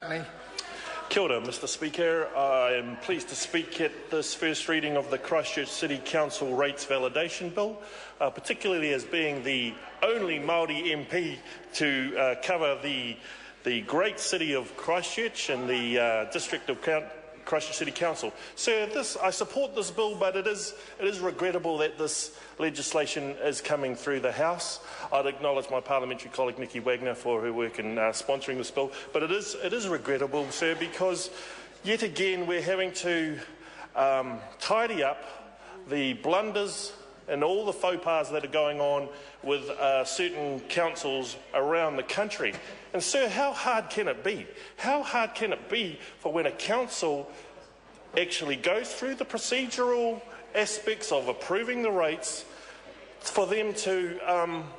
Kia ora, Mr Speaker. I am pleased to speak at this first reading of the Christchurch City Council Rates Validation Bill, particularly as being the only Māori MP to cover the great city of Christchurch and the district of Christchurch City Council. Sir, I support this bill, but it is regrettable that this legislation is coming through the House. I'd acknowledge my parliamentary colleague Nikki Wagner for her work in sponsoring this bill, but it is regrettable, sir, because yet again we're having to tidy up the blunders and all the faux pas that are going on with certain councils around the country. And sir, how hard can it be? How hard can it be for when a council actually goes through the procedural aspects of approving the rates, for them to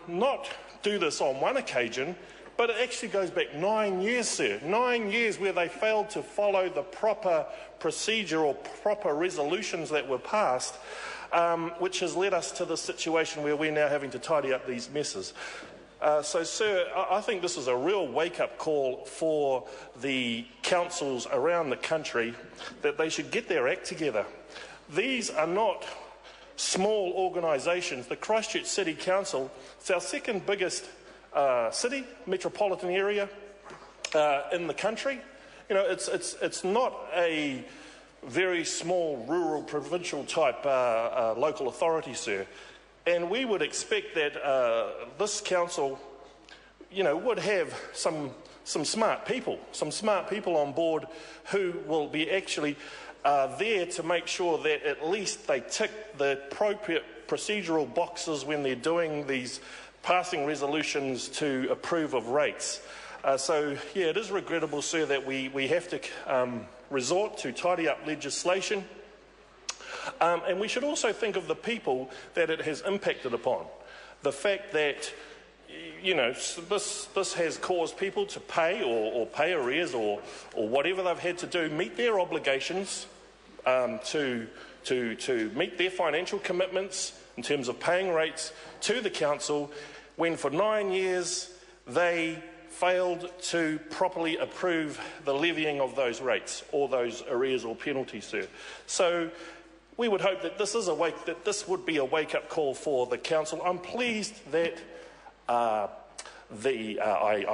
not do this on one occasion, but it actually goes back 9 years, sir. 9 years where they failed to follow the proper procedure or proper resolutions that were passed, which has led us to the situation where we're now having to tidy up these messes. So, sir, I think this is a real wake-up call for the councils around the country that they should get their act together. These are not small organisations. The Christchurch City Council is our second biggest city, metropolitan area in the country. You know, it's not a very small rural provincial type local authority, sir. And we would expect that this council, you know, would have some smart people on board who will be actually there to make sure that at least they tick the appropriate procedural boxes when they're doing these passing resolutions to approve of rates. So, yeah, it is regrettable, sir, that we have to resort to tidy up legislation. And we should also think of the people that it has impacted upon. The fact that, you know, this has caused people to pay or pay arrears or whatever they've had to do, meet their obligations to meet their financial commitments in terms of paying rates to the council, when for 9 years they failed to properly approve the levying of those rates or those arrears or penalties, sir. So we would hope that this would be a wake-up call for the council. I'm pleased that I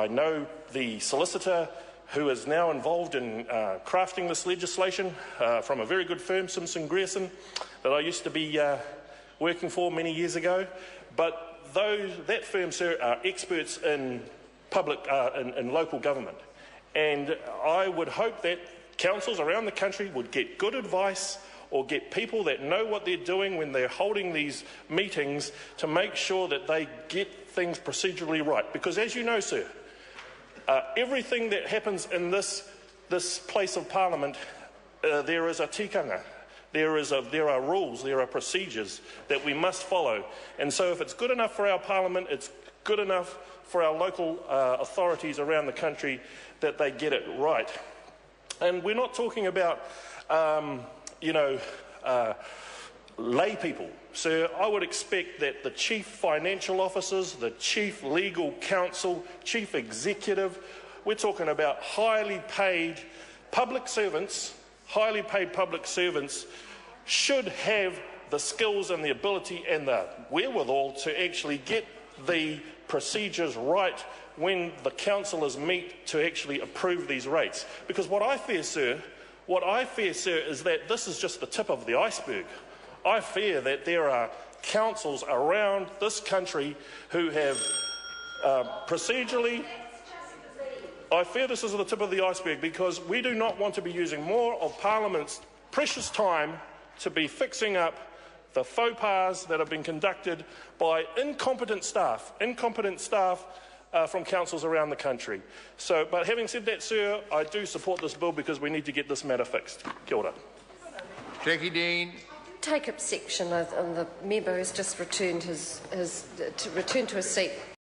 know the solicitor who is now involved in crafting this legislation from a very good firm, Simpson Grierson, that I used to be working for many years ago. But that firm, sir, are experts in in local government. And I would hope that councils around the country would get good advice or get people that know what they're doing when they're holding these meetings to make sure that they get things procedurally right. Because as you know, sir, everything that happens in this place of Parliament, there is a tikanga. There are rules, there are procedures that we must follow. And so if it's good enough for our Parliament, it's good enough for our local authorities around the country that they get it right. And we're not talking about lay people. So I would expect that the chief financial officers, the chief legal counsel, chief executive, we're talking about highly paid public servants should have the skills and the ability and the wherewithal to actually get the procedures right when the councillors meet to actually approve these rates. Because what I fear, sir, is that this is just the tip of the iceberg. I fear that there are councils around this country who have procedurally... I fear this is the tip of the iceberg, because we do not want to be using more of Parliament's precious time to be fixing up the faux pas that have been conducted by incompetent staff from councils around the country. So, but having said that, sir, I do support this bill because we need to get this matter fixed. Kia ora. Jackie Dean. Take up section on the member who's just returned to his seat.